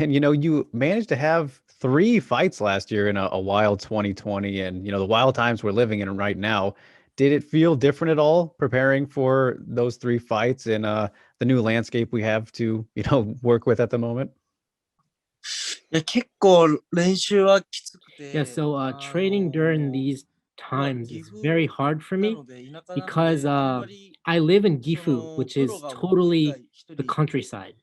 And you managed to have three fights last year in a wild 2020, and the wild times we're living in right now. Did it feel different at all preparing for those three fights in the new landscape we have to, work with at the moment? いや、結構練習はきつく Yeah, て、so training during these まあ、 times 岐 is 阜 very hard for な me ので、田舎なの because で、あんまり I live in そ Gifu, の which プロ is が僕以 totally 外一 the 人 countryside.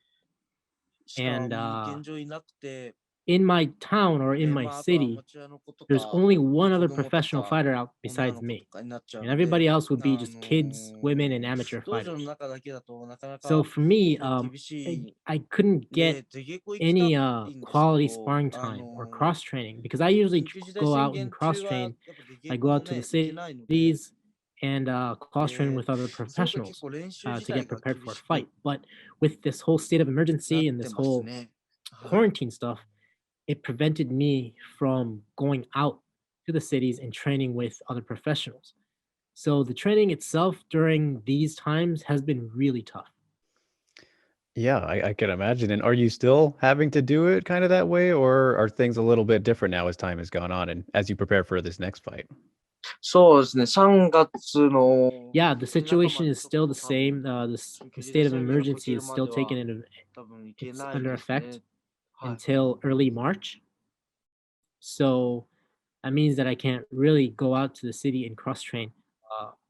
しか And 現状いなくて、 in my town or in で、 my まあ、あとはア city, マチュアの子と there's か、 only one 子 other 供と professional か、 fighter out 女 besides の子と me. かになっちゃう And ので、 everybody else would be あ just kids, women, and の amateur 道場の fighters. 中だけだとなかな So か for me, すごい厳し I い couldn't んで、 get 出稽古行きた any いんですけ quality ど、 sparring time or cross training because I usually 緊急事態 go 宣 out 言 and 中 cross は train. やっぱ出 I 稽 go 古も out to ね、 the 行けないので、 cities and cross train で、 with other そうすると結 professionals 構練習自 to 体 get が prepared 厳 for a しく fight. But with this whole state of なっ emergency and て this ます whole ね。はい。 quarantine stuff, it prevented me from going out to the cities and training with other professionals. So the training itself during these times has been really tough. Yeah, I can imagine. And are you still having to do it kind of that way, or are things a little bit different now as time has gone on and as you prepare for this next fight? そうですね、3月の Yeah, the 末半 situation まで is ちょっ still と the 多分 same. The 緊急事 state 態 of 宣言が解 emergency ける is ま still で taken は into 多分行け it's ない under です effect ね。はい。 until early March. So that means that I can't really go out to the city and cross train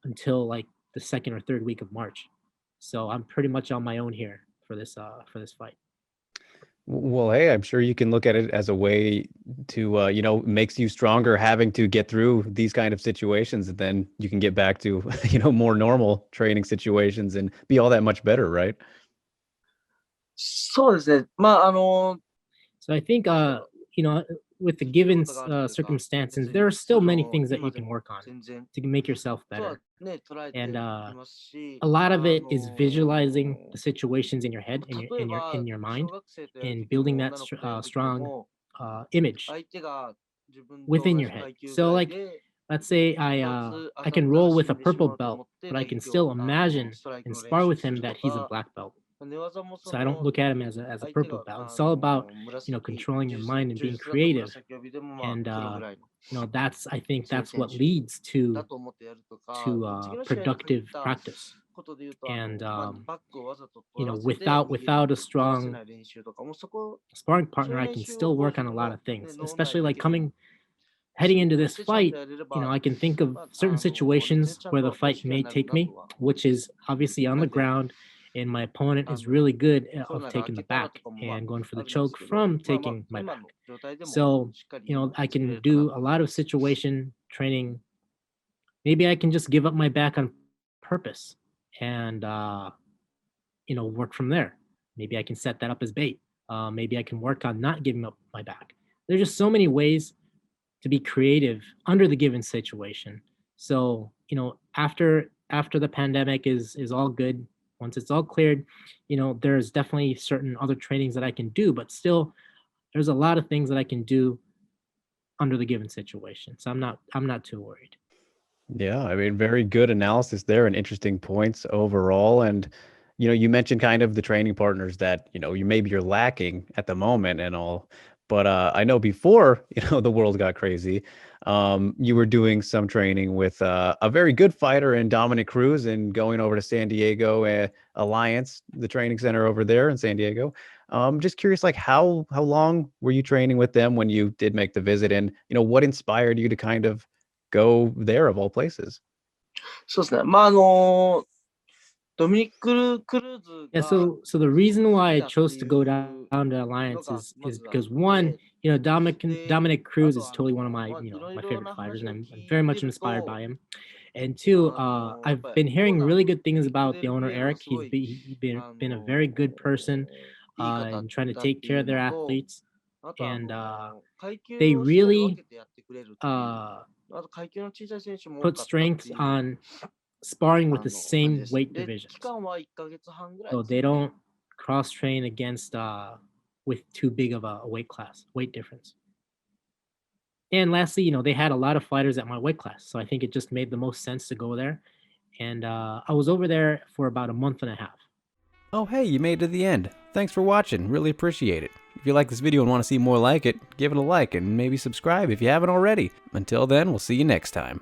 until like the second or third week of March. So I'm pretty much on my own here for this fight. Well, hey, I'm sure you can look at it as a way to, makes you stronger having to get through these kind of situations, and then you can get back to, more normal training situations and be all that much better, right? そうですね、まあ、 So I think with the given circumstances, there are still many things that you can work on 全然 to make yourself とは better. ね、捉えてい And ますし、 a lot of it is visualizing the situations in your head, 例 in えば your 小 mind, 学生とやる and 時も building 女 that の子とやる時で strong も image 相手が自分と within 同 your じ head. 階級ぐ So らい like で let's say 一 I 発 I 当たっ can たら roll 死 with a んでし purple まうと belt, 思って but I 打 can 撃 still を imagine ストライク and の練 spar 習 with す him る that と he's a か black belt. 寝技もそ So I don't の look at him as a 相手 purple が belt. It's all about 紫 controlling your mind and 柔 being 術だと creative. 紫帯でもまあ And プロぐらいの that's I think 強い that's 選 what 手 leads だ to と思ってやるとか、 to 次の試合で限っ productive た practice. ことで言うと、 And まあ、バックをわざと取らせて without 右に a 合わせ strong ない練習とかもそこ sparring そうい partner, う I 練 can 習 still をコー work チ on a と lot も of ね things, 脳内 especially で like 結構 heading 仕 into 事 this してちゃん fight. とやれれば、 I can think of まあ、 certain 全然 situations ちゃん where the と fight 試合に may なる take な me, とは which is obviously on な the んで ground, and my opponent あ is の really good コロ of ナが明 taking け the たら back とかもま and going あ for あ the るんです choke けど、 from まあまあ taking my 今 back. の状態でも So しっかり I 作れ can るかな do と a lot of situation training. Maybe I can just give up my back on purpose and work from there. Maybe I can set that up as bait. Maybe I can work on not giving up my back. There's just so many ways to be creative under the given situation. So after the pandemic is all good, once it's all cleared, there's definitely certain other trainings that I can do, but still there's a lot of things that I can do under the given situation. So I'm not too worried. Yeah, I mean, very good analysis there and interesting points overall. And, you mentioned kind of the training partners that, you're lacking at the moment and all. But I know before, the world got crazy, you were doing some training with a very good fighter in Dominick Cruz and going over to San Diego Alliance, the training center over there in San Diego. Just curious, like how long were you training with them when you did make the visit? And, what inspired you to kind of go there of all places? そうですね。まあドミニック・クルーズ Yeah, が so the reason why I 好きだって chose to go いう down to の Alliance が is まずあっ because て、 one, Dominic で、 Dominic あ Cruz と is totally one of my まあいろ my いろ favorite な fighters, 話 and を I'm 聞い very て much る inspired と、 by him. And two, やっ I've ぱ been りコー hearing ナー really の good things ミック about デ the ル owner ピエロは Eric. すご He's い been a very good person いい方 in trying to だっ take て care い of う their のと、 athletes, あとand 階級 they をしっかり分 really けてやってくれるっていう、 uh, あと階級の小さい選手も多 put かったって strength いう on sparring with the 感じ same です。 weight で、 divisions. 期間は1ヶ月半ぐらい So です they ね。 don't cross train against with too big of a weight difference. And lastly, they had a lot of fighters at my weight class, so I think it just made the most sense to go there. And I was over there for about a month and a half. Oh, hey, you made it to the end. Thanks for watching. Really appreciate it. If you like this video and want to see more like it, give it a like and maybe subscribe if you haven't already. Until then, we'll see you next time.